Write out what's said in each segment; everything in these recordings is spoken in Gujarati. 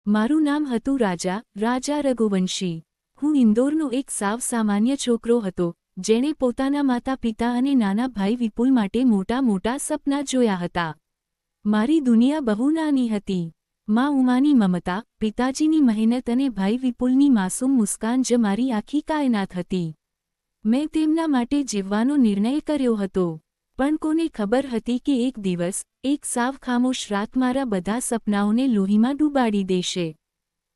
મારું નામ હતું રાજા રઘુવંશી। હું ઇન્દોરનો એક સાવ સામાન્ય છોકરો હતો જેણે પોતાના માતા પિતા અને નાના ભાઈ વિપુલ માટે મોટા મોટા સપના જોયા હતા। મારી દુનિયા બહુ નાની હતી। માં ઉમાની મમતા, પિતાજીની મહેનત અને ભાઈ વિપુલની માસૂમ મુસ્કાન જ મારી આખી કાયનાત હતી। મેં તેમના માટે જીવવાનો નિર્ણય કર્યો હતો, પણ કોને ખબર હતી કે એક દિવસ, એક સાવ ખામોશ રાત મારા બધા સપનાઓને લોહીમાં ડૂબાડી દેશે।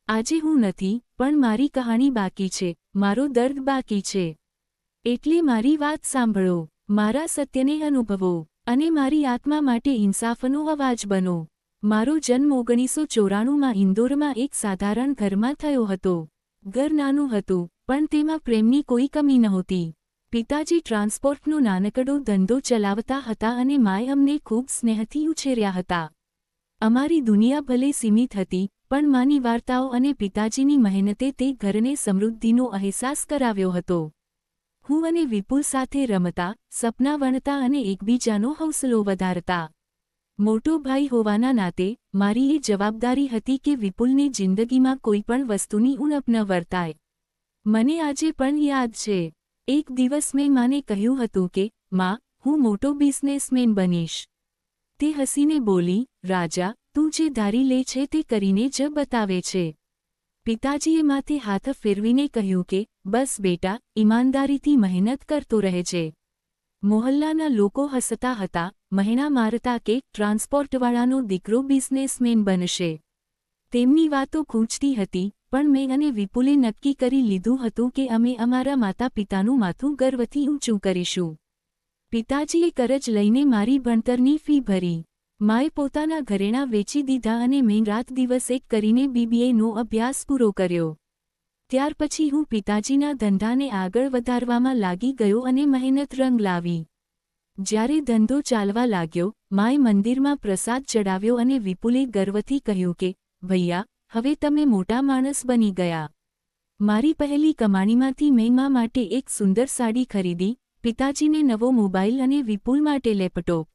આજે હું નથી, પણ મારી કહાણી બાકી છે, મારો દર્દ બાકી છે। એટલે મારી વાત સાંભળો, મારા સત્યને અનુભવો, અને મારી આત્મા માટે ઇન્સાફનો અવાજ બનો। મારો જન્મ 1994માં ઇન્દોરમાં એક સાધારણ ઘરમાં થયો હતો। ઘર નાનું હતું, પણ તેમાં પ્રેમની કોઈ કમી નહોતી। પિતાજી ટ્રાન્સપોર્ટનો નાનકડો ધંધો ચલાવતા હતા અને માએ અમને ખૂબ સ્નેહથી ઉછેર્યા હતા। અમારી દુનિયા ભલે સીમિત હતી, પણ માની વાર્તાઓ અને પિતાજીની મહેનતે તે ઘરને સમૃદ્ધિનો અહેસાસ કરાવ્યો હતો। હું અને વિપુલ સાથે રમતા, સપના વણતા અને એકબીજાનો હૌસલો વધારતા। મોટો ભાઈ હોવાના નાતે મારી એ જવાબદારી હતી કે વિપુલને જિંદગીમાં કોઈ પણ વસ્તુની ઉણપ ન વર્તાય। મને આજે પણ યાદ છે, એક દિવસ મેં માને કહ્યું હતું કે માં, હું મોટો બિઝનેસમેન બનીશ। તે હસીને બોલી, રાજા, તું જે ધારી લે છે તે કરીને જ બતાવે છે। પિતાજીએ માથે હાથ ફેરવીને કહ્યું કે બસ બેટા, ઈમાનદારીથી મહેનત કરતો રહેજે। મોહલ્લાના લોકો હસતા હતા, મહેણા મારતા કે ટ્રાન્સપોર્ટવાળાનો દીકરો બિઝનેસમેન બનશે। તેમની વાતો ગૂંચતી હતી, પણ મેં અને વિપુલે નક્કી કરી લીધું હતું કે અમે અમારા માતા પિતાનું માથું ગર્વથી ઊંચું કરીશું। પિતાજીએ કરજ લઈને મારી ભણતરની ફી ભરી। માએ પોતાના ઘરેણાં વેચી દીધા અને મેં રાત દિવસ એક કરીને BBAનો અભ્યાસ પૂરો કર્યો। ત્યાર પછી હું પિતાજીના ધંધાને આગળ વધારવામાં લાગી ગયો અને મહેનત રંગ લાવી। જ્યારે ધંધો ચાલવા લાગ્યો, માએ મંદિરમાં પ્રસાદ ચડાવ્યો અને વિપુલે ગર્વથી કહ્યું કે ભૈયા, હવે તમે મોટા માણસ બની ગયા। મારી પહેલી કમાણીમાંથી મેં મા માટે એક સુંદર સાડી ખરીદી, પિતાજીને નવો મોબાઈલ અને વિપુલ માટે લેપટોપ।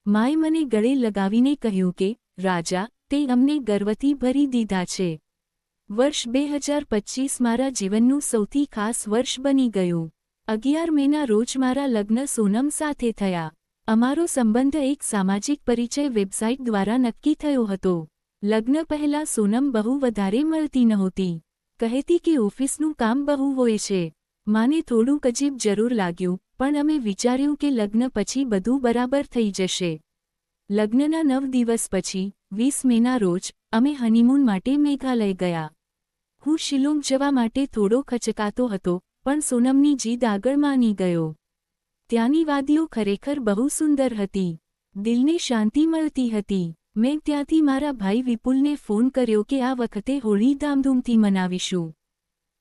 માએ મને ગળે લગાવીને કહ્યું કે રાજા, તે અમને ગર્વથી ભરી દીધા છે। વર્ષ 2025 મારા જીવનનું સૌથી ખાસ વર્ષ બની ગયું। 11 મેના રોજ મારા લગ્ન સોનમ સાથે થયા। અમારો સંબંધ એક સામાજિક પરિચય વેબસાઇટ દ્વારા નક્કી થયો હતો। લગ્ન પહેલાં સોનમ બહુ વધારે મળતી નહોતી। કહેતી કે ઓફિસનું કામ બહુ હોય છે। માને થોડુંક અજીબ જરૂર લાગ્યું, પણ અમે વિચાર્યું કે લગ્ન પછી બધું બરાબર થઈ જશે। લગ્નના 9 દિવસ પછી, 20 મેના રોજ, અમે હનીમૂન માટે મેઘાલય ગયા। હું શિલોંગ જવા માટે થોડો ખચકાતો હતો, પણ સોનમની જીદ આગળ માની ગયો। ત્યાંની વાદીઓ ખરેખર બહુ સુંદર હતી। દિલને શાંતિ મળતી હતી। મેં ત્યાંથી મારા ભાઈ વિપુલને ફોન કર્યો કે આ વખતે હોળી ધામધૂમથી મનાવીશું।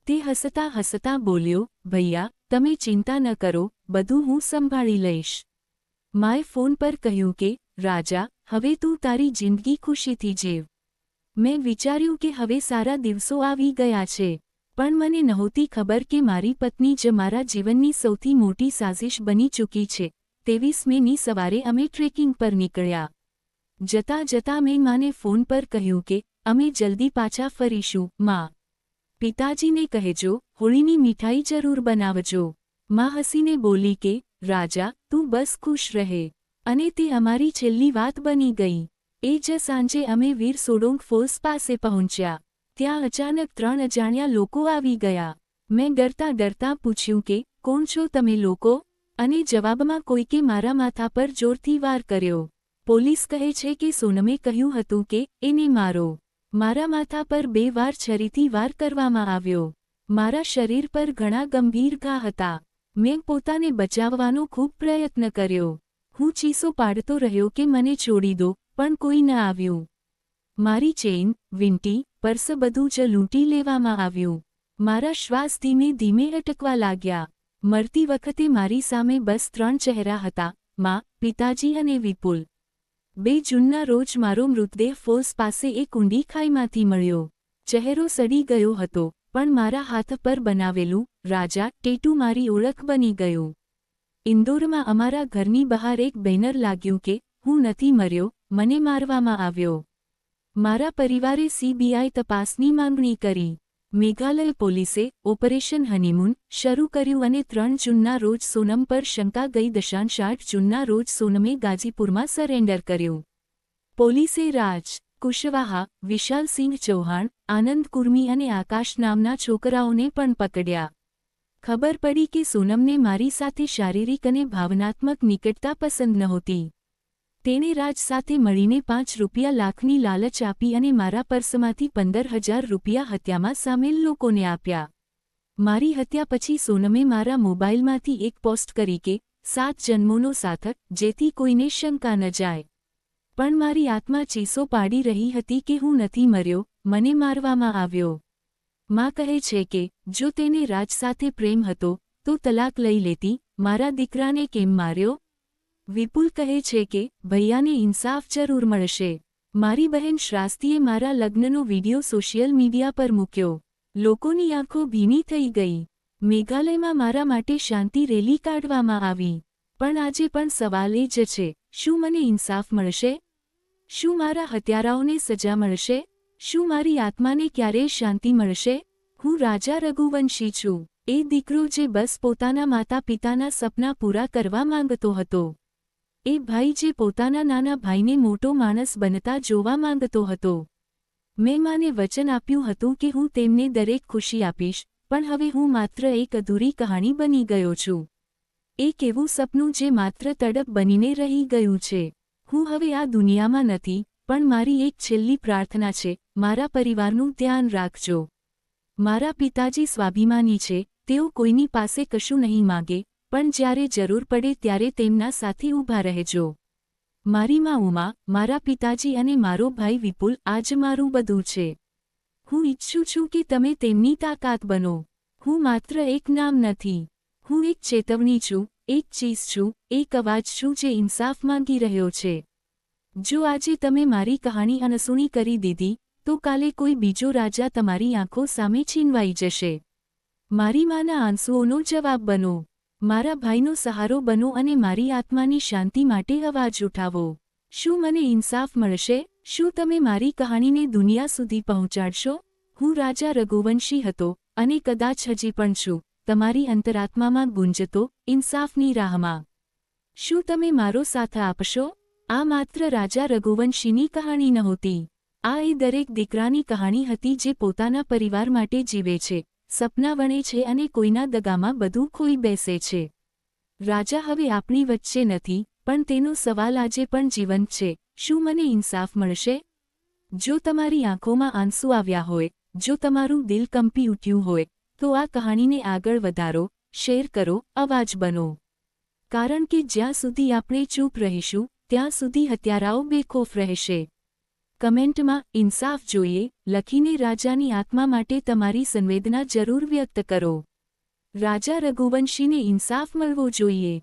તે હસતા હસતા બોલ્યો, ભૈયા, તમે ચિંતા ન કરો, બધું હું સંભાળી લઈશ। માએ ફોન પર કહ્યું કે રાજા, હવે તું તારી જિંદગી ખુશીથી જીવ। મેં વિચાર્યું કે હવે સારા દિવસો આવી ગયા છે, પણ મને નહોતી ખબર કે મારી પત્ની જ મારા જીવનની સૌથી મોટી સાજિશ બની ચૂકી છે। 23 મેની સવારે અમે ટ્રેકિંગ પર નીકળ્યા। જતાં જતાં મેં માને ફોન પર કહ્યું કે અમે જલ્દી પાછા ફરીશું, માં। પિતાજીને કહેજો, હોળીની મીઠાઈ જરૂર બનાવજો। માં હસીને બોલી કે રાજા, તું બસ ખુશ રહે। અને તે અમારી છેલ્લી વાત બની ગઈ। એ જ સાંજે અમે વીર સોડોંગ ફોલ્સ પાસે પહોંચ્યા। ત્યાં અચાનક 3 અજાણ્યા લોકો આવી ગયા। મેં ડરતા ડરતા પૂછ્યું કે કોણ છો તમે લોકો? અને જવાબમાં કોઈકે મારા માથા પર જોરથી વાર કર્યો। પોલીસ કહે છે કે સોનમે કહ્યું હતું કે એને મારો। મારા માથા પર 2 વાર છરીથી વાર કરવામાં આવ્યો। મારા શરીર પર ઘણા ગંભીર ઘા હતા। મેં પોતાને બચાવવાનો ખૂબ પ્રયત્ન કર્યો। હું ચીસો પાડતો રહ્યો કે મને છોડી દો, પણ કોઈ ન આવ્યું। મારી ચેઇન, વીંટી, પર્સ બધું જ લૂંટી લેવામાં આવ્યું। મારા શ્વાસ ધીમે ધીમે અટકવા લાગ્યા। મરતી વખતે મારી સામે બસ 3 ચહેરા હતા, માં, પિતાજી અને વિપુલ। 2 જૂનના રોજ મારો મૃતદેહ ફોલ્સ પાસે એક ઊંડી ખાઈમાંથી મળ્યો। ચહેરો સડી ગયો હતો, પણ મારા હાથ પર બનાવેલું રાજા ટેટુ મારી ઓળખ બની ગયું। ઇન્દોરમાં અમારા ઘરની બહાર એક બેનર લાગ્યું કે હું નથી મર્યો, મને મારવામાં આવ્યો। મારા પરિવારે સીબીઆઈ તપાસની માંગણી કરી. મેઘાલય પોલીસે ઓપરેશન હનીમૂન શરૂ કર્યું અને 3 જૂનના રોજ સોનમ પર શંકા ગઈ. 8 જૂનના રોજ સોનમે ગાજીપુરમાં સરેન્ડર કર્યું. પોલીસે રાજ કુશવાહા, વિશાલસિંહ ચૌહાણ, આનંદ કુર્મી અને આકાશ નામના છોકરાઓને પણ પકડ્યા. ખબર પડી કે સોનમને મારી સાથે શારીરિક અને ભાવનાત્મક નિકટતા પસંદ નહોતી. તેણે રાજ સાથે મળીને 5 રૂપિયા લાખની લાલચ આપી અને મારા પર્સમાંથી 15,000 રૂપિયા હત્યામાં સામેલ લોકોને આપ્યા. મારી હત્યા પછી સોનમે મારા મોબાઈલમાંથી એક પોસ્ટ કરી કે 7 જન્મોનો સાથ, જેથી કોઈને શંકા ન જાય. પણ મારી આત્મા ચીસો પાડી રહી હતી કે હું નથી મર્યો, મને મારવામાં આવ્યો. માં કહે છે કે જો તેને રાજ સાથે પ્રેમ હતો તો તલાક લઈ લેતી. મારા દીકરાને કેમ માર્યો? વિપુલ કહે છે કે ભૈયાને ઇન્સાફ જરૂર મળશે. મારી બહેન શ્રાસ્તીએ મારા લગ્નનો વિડિયો સોશિયલ મીડિયા પર મૂક્યો. લોકોની આંખો ભીની થઈ ગઈ. મેઘાલયમાં મારા માટે શાંતિ રેલી કાઢવામાં આવી. પણ આજે પણ સવાલ એ જ છે, શું મને ઇન્સાફ મળશે? શું મારા હત્યારાઓને સજા મળશે? શું મારી આત્માને ક્યારેય શાંતિ મળશે? હું રાજા રઘુવંશી છું, એ દીકરો જે બસ પોતાના માતા પિતાના સપના પૂરા કરવા માંગતો હતો. એ ભાઈ જે પોતાના નાના ભાઈને મોટો માણસ બનતા જોવા માંગતો હતો. મેં માને વચન આપ્યું હતું કે હું તેમને દરેક ખુશી આપીશ, પણ હવે હું માત્ર એક અધૂરી કહાણી બની ગયો છું. એક એવું સપનું જે માત્ર તડપ બનીને રહી ગયું છે. હું હવે આ દુનિયામાં નથી, પણ મારી એક છેલ્લી પ્રાર્થના છે, મારા પરિવારનું ધ્યાન રાખજો. મારા પિતાજી સ્વાભિમાની છે, તેઓ કોઈની પાસે કશું નહીં માગે, પણ જ્યારે જરૂર પડે ત્યારે તેમના સાથે ઊભા રહેજો. મારી માં ઉમા, મારા પિતાજી અને મારો ભાઈ વિપુલ આજ મારું બધું છે. હું ઈચ્છું છું કે તમે તેમની તાકાત બનો. હું માત્ર એક નામ નથી. હું એક ચેતવણી છું, એક ચીજ છું, એક અવાજ છું જે ઇન્સાફ માંગી રહ્યો છે. જો આજે તમે મારી કહાણી અનસુણી કરી દીધી, તો કાલે કોઈ બીજો રાજા તમારી આંખો સામે છીનવાઈ જશે. મારી માના આંસુઓનો જવાબ બનો. મારા ભાઈનો સહારો બનો અને મારી આત્માની શાંતિ માટે અવાજ ઉઠાવો. શું મને ઇન્સાફ મળશે? શું તમે મારી કહાણીને દુનિયા સુધી પહોંચાડશો? હું રાજા રઘુવંશી હતો, અને કદાચ હજી પણ છું, તમારી અંતરાત્મામાં ગુંજતો, ઇન્સાફની રાહમાં. શું તમે મારો સાથ આપશો? આ માત્ર રાજા રઘુવંશીની કહાણી નહોતી. આ એ દરેક દીકરાની કહાણી હતી જે પોતાના પરિવાર માટે જીવે છે, સપના વણે છે અને કોઈના દગામાં બધું ખોઈ બેસે છે. રાજા હવે આપણી વચ્ચે નથી, પણ તેનો સવાલ આજે પણ જીવંત છે, શું મને ઇન્સાફ મળશે? જો તમારી આંખોમાં આંસુ આવ્યા હોય, જો તમારું દિલ કંપી ઉઠ્યું હોય, તો આ કહાણીને આગળ વધારો, શેર કરો, અવાજ બનો. કારણ કે જ્યાં સુધી આપણે ચૂપ રહીશું, ત્યાં સુધી હત્યારાઓ બેખોફ રહેશે. કમેન્ટમાં ઇન્સાફ જોઈએ લખીને રાજાની આત્મા માટે તમારી સંવેદના જરૂર વ્યક્ત કરો. રાજા રઘુવંશીને ઇન્સાફ મળવો જોઈએ.